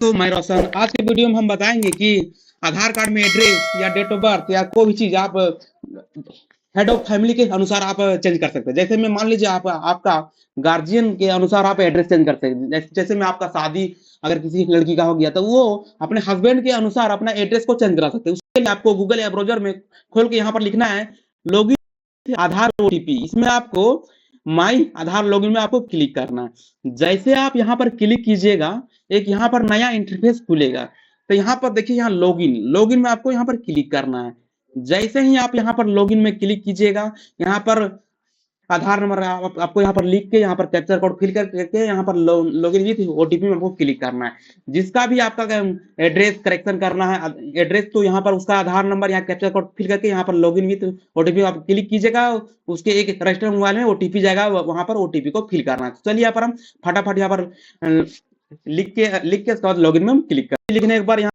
तो मैं रोशन आज के वीडियो में हम बताएंगे कि आधार कार्ड में एड्रेस या डेट ऑफ बर्थ या कोई भी चीज आप हेड ऑफ फैमिली के अनुसार आप चेंज कर सकते हैं। जैसे में मान लीजिए आप आपका गार्जियन के अनुसार आप एड्रेस चेंज कर सकते हैं। जैसे में आपका शादी अगर किसी लड़की का हो गया तो वो अपने हस्बैंड के अनुसार अपना एड्रेस को चेंज करा सकते हैं। उसके लिए आपको गूगल या ब्राउजर में खोल के यहाँ पर लिखना है लॉगिन आधार ओटीपी। इसमें आपको माई आधार लॉगिन में आपको क्लिक करना है। जैसे आप यहाँ पर क्लिक कीजिएगा एक यहाँ पर नया इंटरफेस खुलेगा। तो यहाँ पर देखिए यहाँ लॉगिन लॉगिन में आपको यहाँ पर क्लिक करना है। जैसे ही आप यहाँ पर लॉगिन में क्लिक कीजिएगा यहाँ पर आधार नंबर आपको यहाँ पर लिख के यहाँ पर कैप्चर कोड फिल करके यहाँ पर लॉगिन विथ ओटीपी में आपको क्लिक करना है। जिसका भी आपका एड्रेस करेक्शन करना है एड्रेस तो यहाँ पर उसका आधार नंबर यहाँ कैप्चर कोड फिल करके यहाँ पर लॉगिन विथ ओटीपी आप क्लिक कीजिएगा। उसके एक रजिस्टर्ड मोबाइल में ओटीपी जाएगा, वहां पर ओटीपी को फिल करना है। चलिए यहाँ पर हम फटाफट यहाँ पर लिख के उसके बाद लॉगिन में हम क्लिक कर लिखने एक बार यहाँ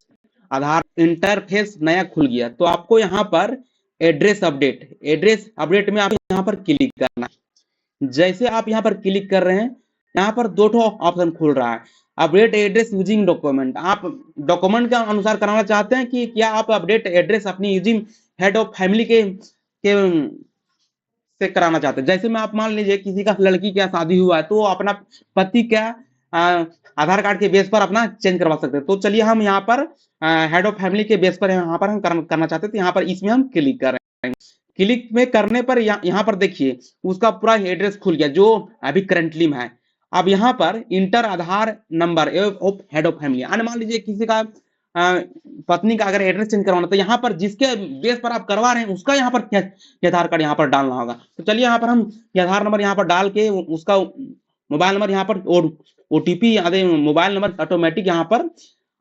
आधार इंटरफेस नया खुल गया। तो आपको यहाँ पर एड्रेस अपडेट में आप यहाँ पर क्लिक करना है। जैसे आप यहाँ पर क्लिक कर रहे हैं यहाँ पर दो ऑप्शन खुल रहा है। अपडेट एड्रेस यूजिंग डॉक्यूमेंट, आप डॉक्यूमेंट के अनुसार कराना चाहते हैं कि क्या आप अपडेट एड्रेस अपनी यूजिंग हेड ऑफ फैमिली के से कराना चाहते हैं। जैसे में आप मान लीजिए किसी का लड़की का शादी हुआ है तो अपना पति का आधार कार्ड के बेस पर अपना चेंज करवा सकते हैं। तो चलिए हम यहाँ पर हेड ऑफ फैमिली के बेस पर यहाँ पर हम करना चाहते हैं। तो यहाँ पर इसमें हम क्लिक कर रहे हैं। क्लिक में करने पर यहाँ पर देखिए उसका पूरा एड्रेस खुल गया जो अभी करंटली में है। अब यहाँ पर inter Aadhaar number of head of family, मान लीजिए किसी का पत्नी का अगर एड्रेस चेंज करवाना तो यहाँ पर जिसके बेस पर आप करवा रहे हैं उसका यहाँ पर आधार कार्ड यहाँ पर डालना होगा। तो चलिए यहाँ पर हम आधार नंबर यहाँ पर डाल के उसका मोबाइल नंबर यहाँ पर ओटीपी मोबाइल नंबर ऑटोमेटिक यहाँ पर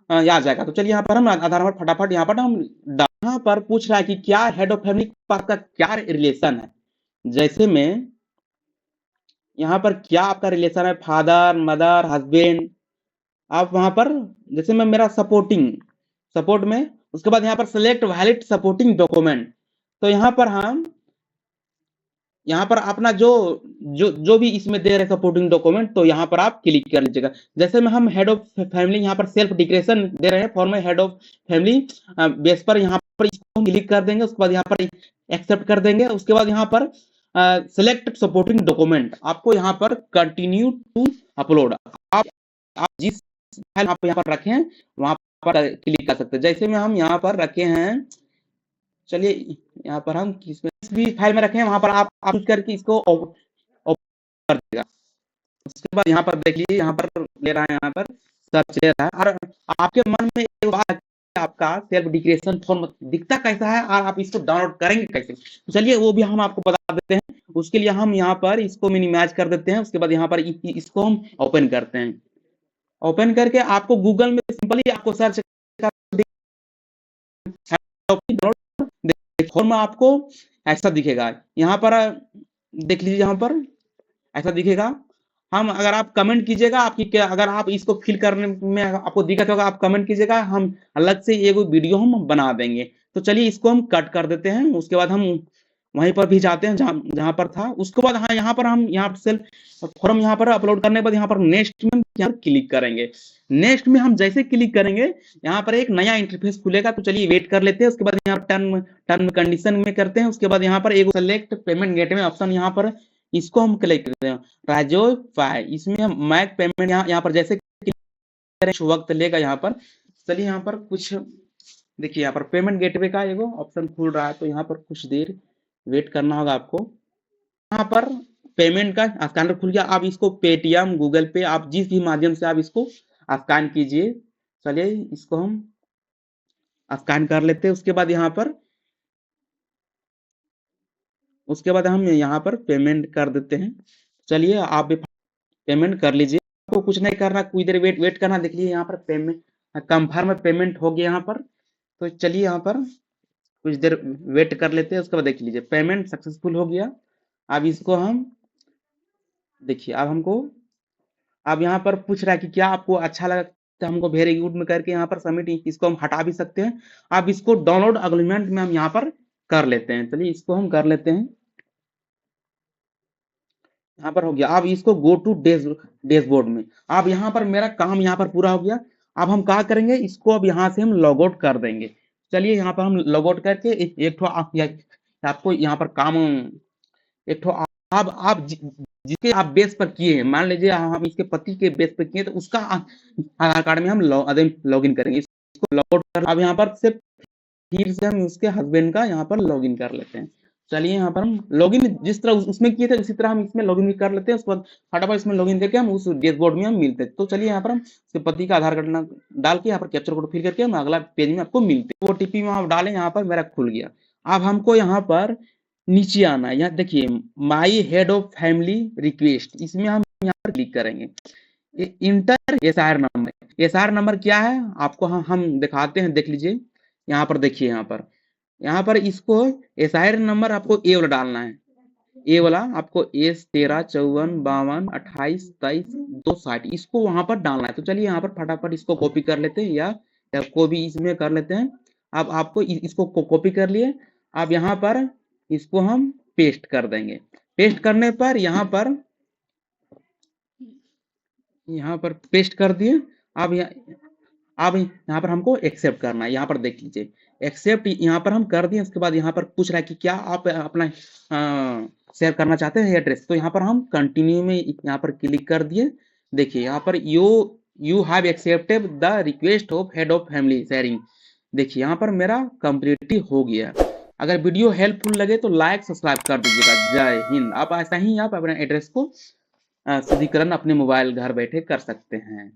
आ जाएगा। तो चलिए यहाँ पर हम आधार नंबर फटाफट यहाँ पर हम यहाँ पर पूछ रहा है कि क्या हेड ऑफ फैमिली का क्या रिलेशन है। जैसे में यहाँ पर क्या आपका रिलेशन है, फादर मदर हस्बैंड, आप वहां पर जैसे मैं मेरा सपोर्ट में उसके बाद यहाँ पर सिलेक्ट वैलिड सपोर्टिंग डॉक्यूमेंट। तो यहाँ पर हम यहाँ पर अपना जो भी इसमें दे रहे सपोर्टिंग डॉक्यूमेंट तो यहाँ पर आप क्लिक कर लीजिएगा। जैसे में हम हेड ऑफ फैमिली यहाँ पर सेल्फ डिक्लेरेशन दे रहे हैं for my head of family base पर यहाँ पर इसको हम क्लिक कर देंगे। उसके बाद यहाँ पर एक्सेप्ट कर देंगे। उसके बाद यहाँ पर सिलेक्ट सपोर्टिंग डॉक्यूमेंट आपको यहाँ पर कंटिन्यू टू अपलोड, आप जिस फाइल आप यहाँ पर रखे हैं वहां पर क्लिक कर सकते हैं। जैसे में हम यहाँ पर रखे हैं, चलिए यहाँ पर हम किस भी फाइल में रखे हैं वहां पर आप करके इसको ओपन कर देगा। उसके बाद यहाँ पर देख लीजिए यहाँ पर ले रहा है, यहाँ पर सर्च ले रहा है और आपके मन में एक बात आपका सेल्फ डिक्लेरेशन फॉर्म दिखता कैसा है और आप इसको डाउनलोड करेंगे कैसे, तो चलिए वो भी हम आपको बता देते हैं। उसके लिए हम यहाँ पर इसको मिनिमाइज कर देते हैं। उसके बाद यहाँ पर इसको हम ओपन करते हैं। ओपन करके आपको गूगल में सिंपली आपको सर्च फॉर्म आपको ऐसा दिखेगा। यहाँ पर देख लीजिए यहाँ पर ऐसा दिखेगा। हम अगर आप कमेंट कीजिएगा आपकी क्या, अगर आप इसको फिल करने में आपको दिक्कत होगा आप कमेंट कीजिएगा, हम अलग से एक वीडियो हम बना देंगे। तो चलिए इसको हम कट कर देते हैं। उसके बाद हम वहीं पर भी जाते हैं जहां पर था। उसके बाद हाँ यहाँ पर हम यहाँ सेल्फ फॉर्म यहाँ पर अपलोड करने के बाद यहाँ पर नेक्स्ट में यहाँ पर क्लिक करेंगे। नेक्स्ट में हम जैसे क्लिक करेंगे यहाँ पर एक नया इंटरफेस खुलेगा। तो चलिए वेट कर लेते हैं। उसके बाद यहाँ टर्म कंडीशन में करते हैं। उसके बाद यहाँ पर एक सेलेक्ट पेमेंट गेटवे ऑप्शन यहाँ पर इसको हम क्लिक करते हैं राजो फाई। इसमें हम मैक पेमेंट यहाँ पर जैसे वक्त लेगा यहाँ पर। चलिए यहाँ पर कुछ देखिए यहाँ पर पेमेंट गेटवे का एगो ऑप्शन खुल रहा है। तो यहाँ पर कुछ देर वेट करना होगा आपको। यहाँ पर पेमेंट का स्कैनर खुल गया। आप इसको पेटीएम गूगल पे आप जिस भी माध्यम से आप इसको स्कैन कीजिए। चलिए इसको हम स्कैन कर लेते हैं। उसके बाद हम यहाँ पर पेमेंट कर देते हैं। चलिए आप भी पेमेंट कर लीजिए। आपको कुछ नहीं करना, कुछ देर वेट करना। देख लीजिए यहाँ पर पेमेंट कंफर्म पेमेंट हो गया यहाँ पर। तो चलिए यहाँ पर कुछ देर वेट कर लेते हैं। उसके बाद देख लीजिए पेमेंट सक्सेसफुल हो गया। अब इसको हम देखिए अब यहाँ पर पूछ रहा है कि क्या आपको अच्छा लगा तो हमको वेरी गुड में करके यहाँ पर सबमिट, इसको हम हटा भी सकते हैं। अब इसको डाउनलोड अग्रीमेंट में हम यहाँ पर कर लेते हैं। चलिए इसको हम कर लेते हैं। यहाँ पर हो गया। अब इसको गो टू डैशबोर्ड में, अब यहाँ पर मेरा काम यहाँ पर पूरा हो गया। अब हम क्या करेंगे, इसको अब यहाँ से हम लॉग आउट कर देंगे। चलिए यहाँ पर हम लॉग आउट करके एक ठो आपको यहाँ पर काम, एक ठो आप जिसके आप बेस पर किए हैं, मान लीजिए हम इसके पति के बेस पर किए, तो उसका आधार कार्ड में हम लॉग इन करेंगे। इसको लॉग आउट कर, अब यहाँ पर से फिर से हम उसके हस्बैंड का यहाँ पर लॉगिन कर लेते हैं। चलिए यहाँ पर हम लॉगिन जिस तरह उसमें किए थे उसी तरह हम इसमें लॉगिन भी कर लेते हैं। उसके बाद फटाफट इसमें लॉगिन करके हम उस डैशबोर्ड में हम मिलते हैं। तो चलिए यहाँ पर हम उसके पति का आधार कार्ड डाल के यहाँ पर कैप्चर कोड फिल करके हम अगला पेज में आपको मिलते हैं। ओटीपी में आप डालें, यहाँ पर मेरा खुल गया। अब हमको यहाँ पर नीचे आना है, यहाँ देखिए my head of family request, इसमें हम यहाँ पर क्लिक करेंगे। Inter SR number, SR number क्या है आपको हम दिखाते हैं, देख लीजिए। यहाँ पर देखिए, यहाँ पर इसको एसआईआर नंबर आपको ए वाला डालना है। ए वाला आपको S1354522823 इसको वहां पर डालना है। तो चलिए यहाँ पर फटाफट इसको कॉपी कर लेते हैं, या को भी इसमें कर लेते हैं। अब आपको इसको कॉपी कर लिए, अब यहाँ पर इसको हम पेस्ट कर देंगे। पेस्ट करने पर यहाँ पर पेस्ट कर दिए। अब यहाँ पर हमको एक्सेप्ट करना है। यहाँ पर देख लीजिए, एक्सेप्ट यहाँ पर हम कर दिए। उसके बाद यहाँ पर पूछ रहा है कि क्या आप अपना शेयर करना चाहते हैं एड्रेस, तो यहाँ पर हम कंटिन्यू में यहाँ पर क्लिक कर दिए। देखिए यहाँ पर you have accepted the request of head of family sharing. देखिए यहाँ पर मेरा कंप्लीट हो गया। अगर वीडियो हेल्पफुल लगे तो लाइक सब्सक्राइब कर दीजिएगा। जय हिंद। आप ऐसा ही आप अपने एड्रेस को शुद्धिकरण अपने मोबाइल घर बैठे कर सकते हैं।